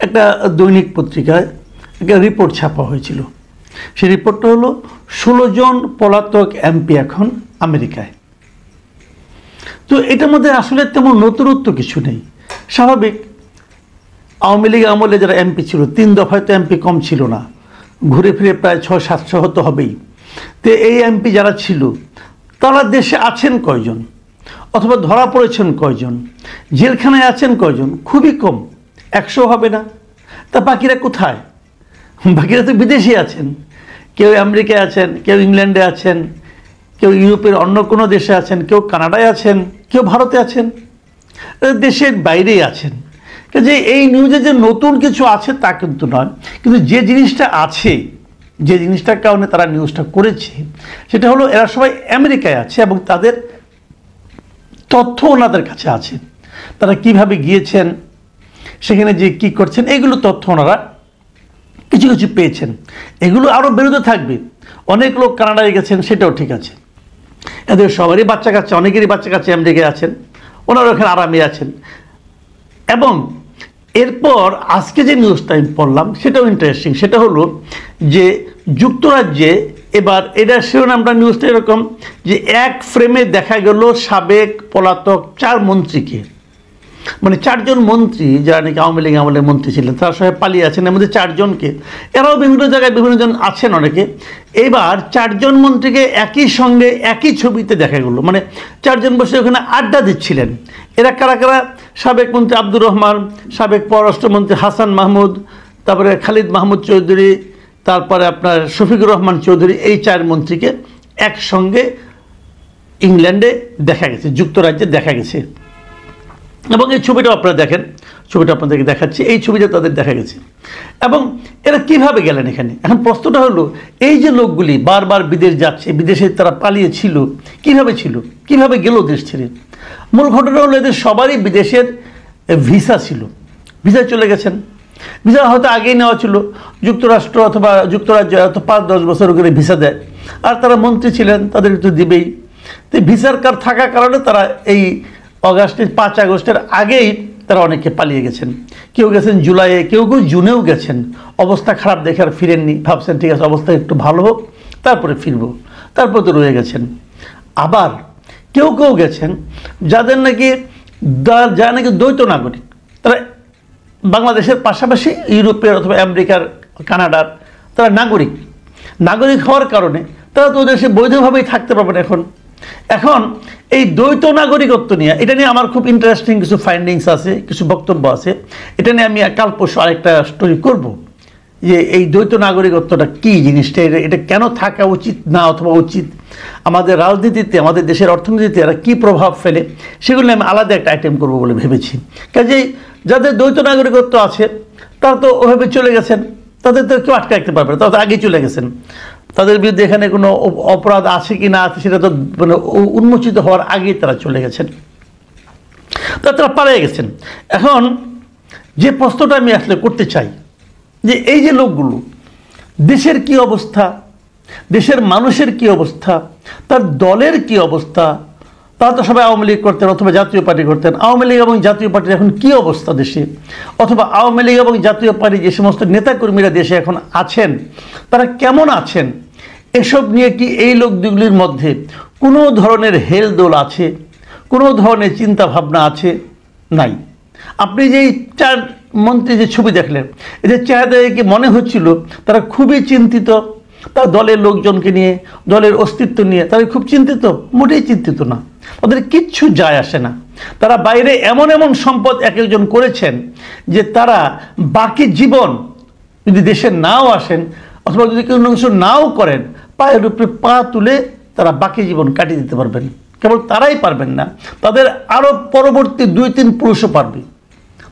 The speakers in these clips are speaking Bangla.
একটা দৈনিক পত্রিকায় একটা রিপোর্ট ছাপা হয়েছিল। সেই রিপোর্টটা হলো 16 জন পলাতক এমপি এখন আমেরিকায়। তো এটার মধ্যে আসলে তেমন নতুনত্ব কিছু নেই, স্বাভাবিক। আওয়ামী লীগ আমলে যারা এমপি ছিল, 3 দফায় তো এমপি কম ছিল না, ঘুরে ফিরে প্রায় 600-700 হতে হবেই। তো এই এমপি যারা ছিল তারা দেশে আছেন কয়জন, অথবা ধরা পড়েছেন কয়জন, জেলখানায় আছেন কয়জন? খুবই কম, 100 হবে না। তা বাকিরা কোথায়? বাকিরা তো বিদেশে আছেন, কেউ আমেরিকায় আছেন, কেউ ইংল্যান্ডে আছেন, কেউ ইউরোপের অন্য কোনো দেশে আছেন, কেউ কানাডায় আছেন, কেউ ভারতে আছেন, দেশের বাইরেই আছেন। যে এই নিউজে যে নতুন কিছু আছে তা কিন্তু নয়, কিন্তু যে জিনিসটা আছে, যে জিনিসটার কারণে তারা নিউজটা করেছে, সেটা হলো এরা সবাই আমেরিকায় আছে এবং তাদের তথ্য ওনাদের কাছে আছে। তারা কিভাবে গিয়েছেন, সেখানে যে কি করছেন, এগুলো তথ্য ওনারা কিছু কিছু পেয়েছেন। এগুলো আরও বেরোতে থাকবে। অনেক লোক কানাডায় গেছেন, সেটাও ঠিক আছে। এদের সবারই বাচ্চা কাচ্চা, অনেকেরই বাচ্চা কাচ্চা আমেরিকায় আছেন, ওনারা ওখানে আরামে আছেন। এবং এরপর আজকে যে নিউজটা আমি পড়লাম সেটাও ইন্টারেস্টিং। সেটা হলো যে যুক্তরাজ্যে এবার এটা শিরোনামটা নিউজটা এরকম যে এক ফ্রেমে দেখা গেল সাবেক পলাতক 4 মন্ত্রীকে, মানে 4 জন মন্ত্রী যারা নাকি আওয়ামী লীগ আমলের মন্ত্রী ছিলেন, তারা সবাই পালিয়ে আছেন। এর মধ্যে 4 জনকে, এরাও বিভিন্ন জায়গায় বিভিন্ন জন আছেন অনেকে। এবার 4 জন মন্ত্রীকে একই সঙ্গে একই ছবিতে দেখা গেল, মানে 4 জন বসে ওখানে আড্ডা দিচ্ছিলেন। এরা কারা কারা? সাবেক মন্ত্রী আব্দুর রহমান, সাবেক পররাষ্ট্রমন্ত্রী হাসান মাহমুদ, তারপরে খালিদ মাহমুদ চৌধুরী, তারপরে আপনার শফিকুর রহমান চৌধুরী, এই 4 মন্ত্রীকে একসঙ্গে ইংল্যান্ডে দেখা গেছে, যুক্তরাজ্যে দেখা গেছে। এবং এই ছবিটা আপনারা দেখেন, ছবিটা আপনাদেরকে দেখাচ্ছি, এই ছবিটা তাদের দেখা গেছে। এবং এরা কিভাবে গেলেন এখানে? এখন প্রশ্নটা হলো, এই যে লোকগুলি বারবার বিদেশ যাচ্ছে, বিদেশে তারা পালিয়েছিল, কিভাবে ছিল, কিভাবে গেল দেশ ছেড়ে? মূল ঘটনা হলো এদের সবারই বিদেশের ভিসা ছিল, ভিসা চলে গেছেন। ভিসা হয়তো আগেই নেওয়া ছিল, যুক্তরাষ্ট্র অথবা যুক্তরাজ্য হয়তো 5-10 বছর করে ভিসা দেয়, আর তারা মন্ত্রী ছিলেন, তাদের তো দিবেই। তো ভিসার কার্ড থাকার কারণে তারা এই 5 আগস্টের আগেই তারা অনেকে পালিয়ে গেছেন। কেউ গেছেন জুলাইয়ে, কেউ কেউ জুনেও গেছেন। অবস্থা খারাপ দেখে আর ফিরেননি, ভাবছেন ঠিক আছে অবস্থা একটু ভালো হোক তারপরে ফিরবো, তারপর তো রয়ে গেছেন। আবার কেউ কেউ গেছেন যারা নাকি দ্বৈত নাগরিক, তারা বাংলাদেশের পাশাপাশি ইউরোপের অথবা আমেরিকার, কানাডার তারা নাগরিক হওয়ার কারণে তারা তো দেশে বৈধভাবেই থাকতে পারবেন। এখন এই দ্বৈত নাগরিকত্ব নিয়ে, এটা নিয়ে আমার খুব ইন্টারেস্টিং কিছু ফাইন্ডিংস আছে, কিছু বক্তব্য আছে। এটা নিয়ে আমি কাল পরশু আরেকটা স্টোরি করব, যে এই দ্বৈত নাগরিকত্বটা কী জিনিসটা, এটা কেন থাকা উচিত না অথবা উচিত, আমাদের রাজনীতিতে, আমাদের দেশের অর্থনীতিতে এরা কী প্রভাব ফেলে, সেগুলো আমি আলাদা একটা আইটেম করব বলে ভেবেছি। কাজেই যাদের দ্বৈত নাগরিকত্ব আছে তারা তো ওভাবে চলে গেছেন, তাদের তো কেউ আটকে রাখতে পারবে না, তারা তো আগেই চলে গেছেন। তাদের বিরুদ্ধে এখানে কোনো অপরাধ আছে কি না আছে সেটা তো মানে উন্মোচিত হওয়ার আগেই তারা চলে গেছেন, তারা পালিয়ে গেছেন। এখন যে প্রশ্নটা আমি আসলে করতে চাই, যে এই যে লোকগুলো, দেশের কি অবস্থা, দেশের মানুষের কি অবস্থা, তার দলের কি অবস্থা, তারা তো সবাই আওয়ামী লীগ করতেন অথবা জাতীয় পার্টি করতেন। আওয়ামী লীগ এবং জাতীয় পার্টির এখন কি অবস্থা দেশে, অথবা আওয়ামী লীগ এবং জাতীয় পার্টি যে সমস্ত নেতাকর্মীরা দেশে এখন আছেন তারা কেমন আছেন, এসব নিয়ে কি এই লোকগুলির মধ্যে কোনো ধরনের হেলদোল আছে, কোনো ধরনের চিন্তা ভাবনা আছে? নাই। আপনি যেই 4 মন্ত্রী যে ছবি দেখলেন, এদের চেহারা কি মনে হচ্ছিল তারা খুবই চিন্তিত, তার দলের লোকজনকে নিয়ে, দলের অস্তিত্ব নিয়ে তারা খুব চিন্তিত? মোটেই চিন্তিত না, তাদের কিচ্ছু যায় আসে না। তারা বাইরে এমন এমন সম্পদ এক একজন করেছেন যে তারা বাকি জীবন যদি দেশে নাও আসেন অথবা যদি কোনো কিছু নাও করেন, পায়ের উপরে পা তুলে তারা বাকি জীবন কাটিয়ে দিতে পারবেন। কেবল তারাই পারবেন না, তাদের আরও পরবর্তী 2-3 পুরুষও পারবে।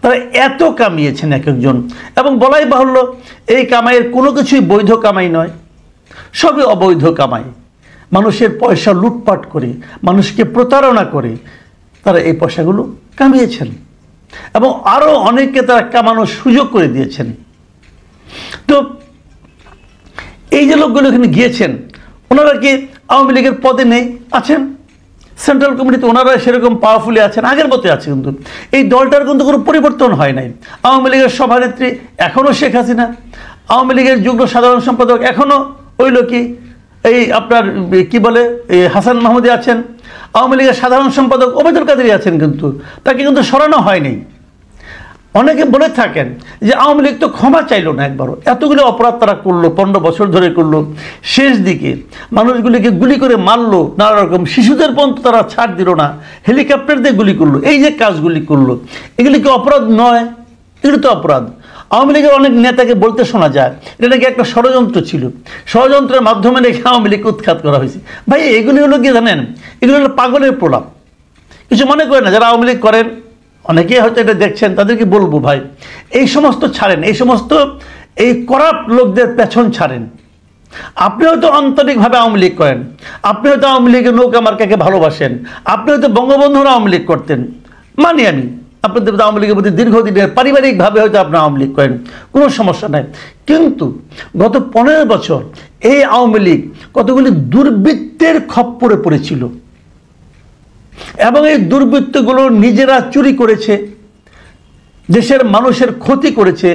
তারা এত কামিয়েছেন এক একজন, এবং বলাই বাহুল্য এই কামাইয়ের কোনো কিছুই বৈধ কামাই নয়, সবই অবৈধ কামাই। মানুষের পয়সা লুটপাট করে, মানুষকে প্রতারণা করে তারা এই পয়সাগুলো কামিয়েছেন, এবং আরও অনেককে তারা কামানোর সুযোগ করে দিয়েছেন। তো এই যে লোকগুলো এখানে গিয়েছেন, ওনারা কি আওয়ামী লীগের পদে নেই? আছেন। সেন্ট্রাল কমিটিতে ওনারা সেরকম পাওয়ারফুলি আছেন, আগের মতো আছে, কিন্তু এই দলটার কিন্তু কোনো পরিবর্তন হয় নাই। আওয়ামী লীগের সভানেত্রী এখনও শেখ হাসিনা, আওয়ামী লীগের যুগ্ম সাধারণ সম্পাদক এখনও ওই লোকই, এই আপনার কি বলে এই হাসান মাহমুদি আছেন, আওয়ামী লীগের সাধারণ সম্পাদক ওবায়দুল কাদেরী আছেন, কিন্তু তাকে কিন্তু সরানো হয়নি। অনেকে বলে থাকেন যে আওয়ামী লীগ তো ক্ষমা চাইলো না একবারও, এতগুলো অপরাধ তারা করলো, 15 বছর ধরে করলো, শেষ দিকে মানুষগুলিকে গুলি করে মারলো, নানা রকম শিশুদের পর্যন্ত তারা ছাড় দিল না, হেলিকপ্টার দিয়ে গুলি করলো, এই যে কাজগুলি করলো এগুলি কি অপরাধ নয়? এগুলো তো অপরাধ। আওয়ামী লীগের অনেক নেতাকে বলতে শোনা যায় এটা নাকি একটা ষড়যন্ত্র ছিল, ষড়যন্ত্রের মাধ্যমে নাকি আওয়ামী লীগ উৎখাত করা হয়েছে। ভাই এগুলি হলো কি জানেন, এগুলো হলো পাগলের প্রলাপ। কিছু মনে করেন না যারা আওয়ামী লীগ করেন, অনেকেই হয়তো এটা দেখছেন, তাদেরকে বলবো ভাই এই সমস্ত ছাড়েন, এই সমস্ত এই করাপ্ট লোকদের পেছন ছাড়েন। আপনি হয়তো আন্তরিকভাবে আওয়ামী লীগ করেন, আপনি হয়তো আওয়ামী লীগের নৌকা মার্কাকে ভালোবাসেন, আপনি হয়তো বঙ্গবন্ধুর আওয়ামী লীগ করতেন, মানি আমি, আপনাদের আওয়ামী লীগের প্রতি দীর্ঘদিনের পারিবারিকভাবে হয়তো আপনি আওয়ামী লীগ করেন, কোনো সমস্যা নাই। কিন্তু গত 15 বছর এই আওয়ামী লীগ কতগুলি দুর্বৃত্তের খপ্পরে পড়েছিল, এবং এই দুর্বৃত্তগুলো নিজেরা চুরি করেছে, দেশের মানুষের ক্ষতি করেছে,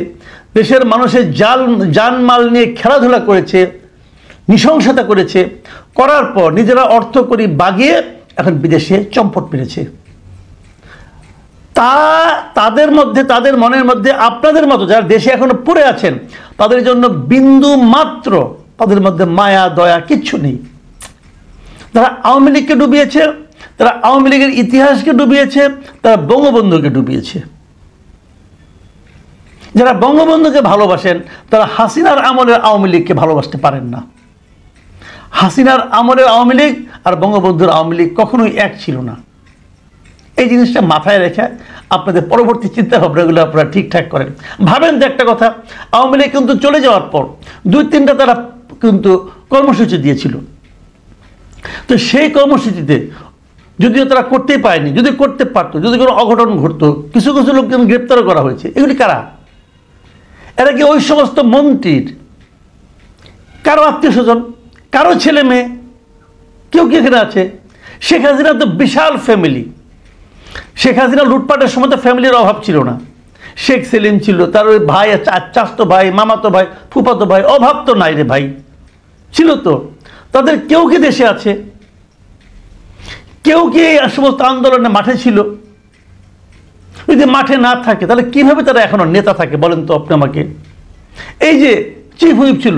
দেশের মানুষের জানমাল নিয়ে খেলাধুলা করেছে, নৃশংসতা করেছে, করার পর নিজেরা অর্থ করি বাগিয়ে এখন বিদেশে চম্পট মেরেছে। তাদের মধ্যে, তাদের মনের মধ্যে আপনাদের মতো যারা দেশে এখনো পড়ে আছেন তাদের জন্য বিন্দু মাত্র তাদের মধ্যে মায়া দয়া কিচ্ছু নেই। তারা আওয়ামী লীগকে ডুবিয়েছে, তারা আওয়ামী লীগের ইতিহাসকে ডুবিয়েছে, তারা বঙ্গবন্ধুকে ডুবিয়েছে। যারা বঙ্গবন্ধুকে ভালোবাসেন তারা হাসিনার আমলের আওয়ামী লীগকে ভালোবাসতে পারেন না। হাসিনার আমলের আওয়ামী লীগ আর বঙ্গবন্ধুর আওয়ামী লীগ কখনোই এক ছিল না। এই জিনিসটা মাথায় রেখে আপনাদের পরবর্তী চিন্তা ভাবনাগুলো আপনারা ঠিকঠাক করেন। ভাবেন যে একটা কথা, আওয়ামী লীগ কিন্তু চলে যাওয়ার পর 2-3টা তারা কিন্তু কর্মসূচি দিয়েছিল, তো সেই কর্মসূচিতে যদিও তারা করতেই পারেনি, যদি করতে পারতো, যদি কোনো অঘটন ঘটতো, কিছু কিছু লোক কিন্তু গ্রেপ্তারও করা হয়েছে। এগুলি কারা? এরা কি ওই সমস্ত মন্ত্রীর কারো আত্মীয় স্বজন, কারো ছেলে মেয়ে, কেউ কি এখানে আছে? শেখ হাসিনা তো বিশাল ফ্যামিলি। শেখ হাসিনা লুটপাটের সময় তো ফ্যামিলির অভাব ছিল না। শেখ সেলিম ছিল, তার ওই ভাই, চাচাতো ভাই, মামাতো ভাই, ফুফাতো ভাই, অভাব তো নাই রে ভাই, ছিল তো। তাদের কেউ কি দেশে আছে? কেউ কি এই সমস্ত আন্দোলনে মাঠে ছিল? যদি মাঠে না থাকে তাহলে কিভাবে তারা এখনো নেতা থাকে বলেন তো আপনি আমাকে? এই যে চিফ হুইপ ছিল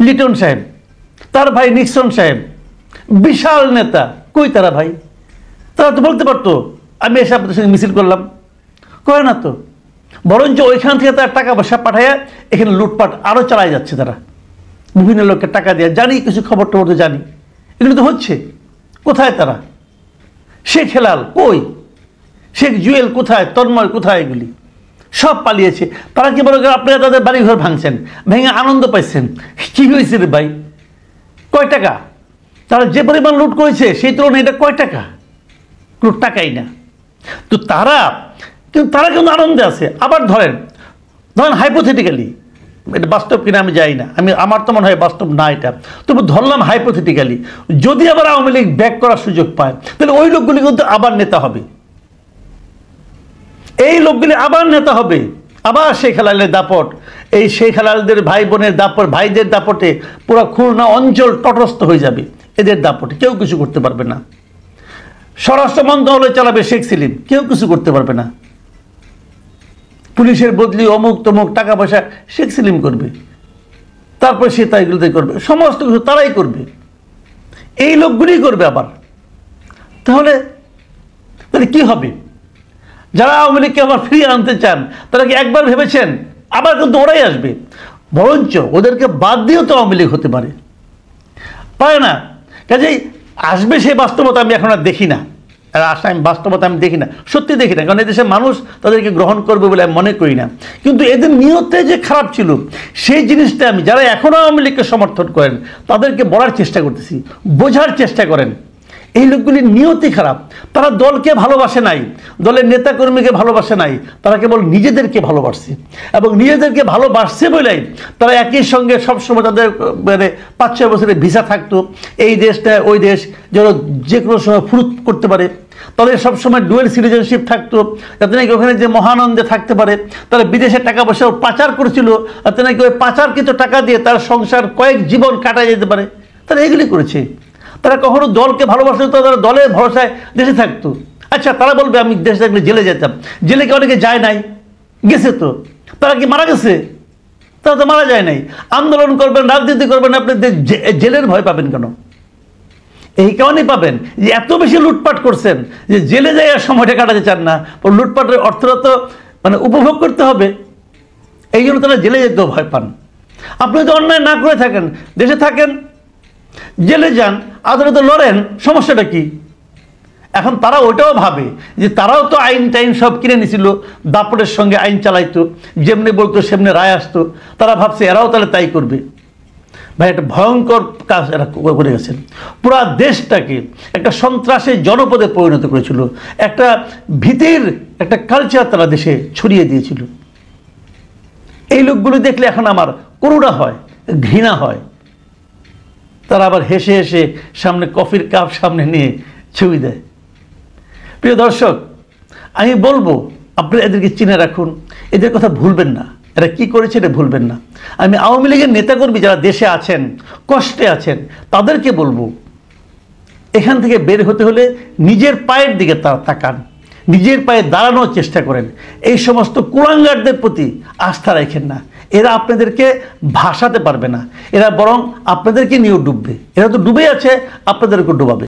লিটন সাহেব, তার ভাই নিক্সন সাহেব, বিশাল নেতা, কই তারা ভাই? তারা তো বলতে পারতো আমি এসে আপনাদের সঙ্গে মিছিল করলাম, করে না তো। বরঞ্চ ওইখান থেকে তারা টাকা পয়সা পাঠায় এখানে লুটপাট আরও চালাই যাচ্ছে। তারা বিভিন্ন লোককে টাকা দিয়ে, জানি কিছু খবর টবর তো জানি, এগুলো তো হচ্ছে। কোথায় তারা? শেখ হেলাল কই? শেখ জুয়েল কোথায়? তন্ময় কোথায়? এগুলি সব পালিয়েছে। তারা কি বলে আপনারা তাদের বাড়িঘর ভাঙছেন, ভেঙে আনন্দ পাইছেন? কি হয়েছে রে ভাই? কয় টাকা? তারা যে পরিমাণ লুট করেছে সেই তুলনায় এটা কয় টাকা? কোনো টাকাই না। তো তারা কিন্তু আনন্দে আছে। আবার ধরেন হাইপোথেটিক্যালি, এটা বাস্তব কিনা আমি যাই না, আমার তো মনে হয় বাস্তব না এটা, তবু ধরলাম হাইপোথেটিক্যালি, যদি আবার আওয়ামী লীগ ব্যাক করার সুযোগ পায় তাহলে ওই লোকগুলি কিন্তু আবার নেতা হবে। এই লোকগুলি আবার নেতা হবে, আবার শেখ হেলালের দাপট, এই শেখ হেলালদের ভাই বোনের দাপট, ভাইদের দাপটে পুরো খুলনা অঞ্চল তটস্থ হয়ে যাবে। এদের দাপটে কেউ কিছু করতে পারবে না। স্বরাষ্ট্র মন্ত্রণালয় চালাবে শেখ সেলিম, কেউ কিছু করতে পারবে না। পুলিশের বদলি অমুক তমুক টাকা পয়সা শেখ সেলিম করবে, তারপর সে তাই এগুলোতে করবে, সমস্ত কিছু তারাই করবে, এই লোকগুলি করবে আবার। তাহলে কি হবে? যারা আওয়ামী লীগকে আবার ফিরিয়ে আনতে চান তারা কি একবার ভেবেছেন? আবার কিন্তু ওরাই আসবে। বরঞ্চ ওদেরকে বাদ দিয়েও তো আওয়ামী লীগ হতে পারে না। কাজেই আসবে সেই বাস্তবতা আমি এখন আর দেখি না, আর বাস্তবতা আমি দেখি না, সত্যি দেখি না, কারণ এদেশের মানুষ তাদেরকে গ্রহণ করবে বলে আমি মনে করি না। কিন্তু এদের নিয়তে যে খারাপ ছিল সেই জিনিসটা আমি, যারা এখনও আওয়ামী লীগকে সমর্থন করেন তাদেরকে বলার চেষ্টা করতেছি, বোঝার চেষ্টা করেন। এই লোকগুলি নিয়তি খারাপ। তারা দলকে ভালোবাসে নাই, দলের নেতাকর্মীকে ভালোবাসে নাই, তারা কেবল নিজেদেরকে ভালোবাসছে। এবং নিজেদেরকে ভালোবাসছে বলেই তারা একই সঙ্গে সবসময় তাদের মানে 5-6 বছরের ভিসা থাকতো, এই দেশটা ওই দেশ যেন যে কোনো সময় ফুরুত করতে পারে। তাদের সবসময় ডুয়েল সিটিজেনশিপ থাকতো, যাতে নাকি ওখানে যে মহানন্দে থাকতে পারে। তারা বিদেশে টাকা পয়সা পাচার করেছিল, যাতে নাকি ওই পাচারকৃত টাকা দিয়ে তার সংসার কয়েক জীবন কাটায় যেতে পারে। তারা এগুলি করেছে। তারা কখনো দলকে ভালোবাসত, তারা দলের ভরসায় দেশে থাকতো। আচ্ছা, তারা বলবে আমি দেশে থাকলে জেলে যেতাম। জেলে কি অনেকে যায় নাই? গেছে তো। তারা কি মারা গেছে? তারা তো মারা যায় নাই। আন্দোলন করবেন, রাজনীতি করবেন, আপনি জেলের ভয় পাবেন কেন? এই কারণেই পাবেন যে এত বেশি লুটপাট করছেন যে জেলে যাই আর সময়টা কাটাতে চান না। লুটপাটের অর্থটা তো মানে উপভোগ করতে হবে, এই জন্য তারা জেলে যেতেও ভয় পান। আপনি যদি অন্যায় না করে থাকেন, দেশে থাকেন, জেলে যান, আদালতে লড়েন, সমস্যাটা কি? এখন তারা ওইটাও ভাবে যে তারাও তো আইন টাইন সব কিনে নিছিল, দাপটের সঙ্গে আইন চালাইতো, যেমনি বলতো সেমনি রায় আসতো। তারা ভাবছে এরাও তাহলে তাই করবে। ভাই, একটা ভয়ঙ্কর কাজ এরা করে গেছেন। পুরা দেশটাকে একটা সন্ত্রাসের জনপদে পরিণত করেছিল। একটা ভীতির একটা কালচার তারা দেশে ছড়িয়ে দিয়েছিল। এই লোকগুলো দেখলে এখন আমার করুণা হয়, ঘৃণা হয়। তারা আবার হেসে হেসে সামনে কফির কাপ সামনে নিয়ে ছবি দেয়। প্রিয় দর্শক, আমি বলবো আপনারা এদেরকে চিনে রাখুন, এদের কথা ভুলবেন না। এরা কি করেছে এটা ভুলবেন না। আমি আওয়ামী লীগের নেতাকর্মী যারা দেশে আছেন, কষ্টে আছেন, তাদেরকে বলবো এখান থেকে বের হতে হলে নিজের পায়ের দিকে তারা তাকান, নিজের পায়ে দাঁড়ানোর চেষ্টা করেন। এই সমস্ত কুলাঙ্গারদের প্রতি আস্থা রাখেন না। এরা আপনাদেরকে ভাসাতে পারবে না, এরা বরং আপনাদেরকে নিয়েও ডুববে। এরা তো ডুবে আছে, আপনাদেরকে ডুবাবে।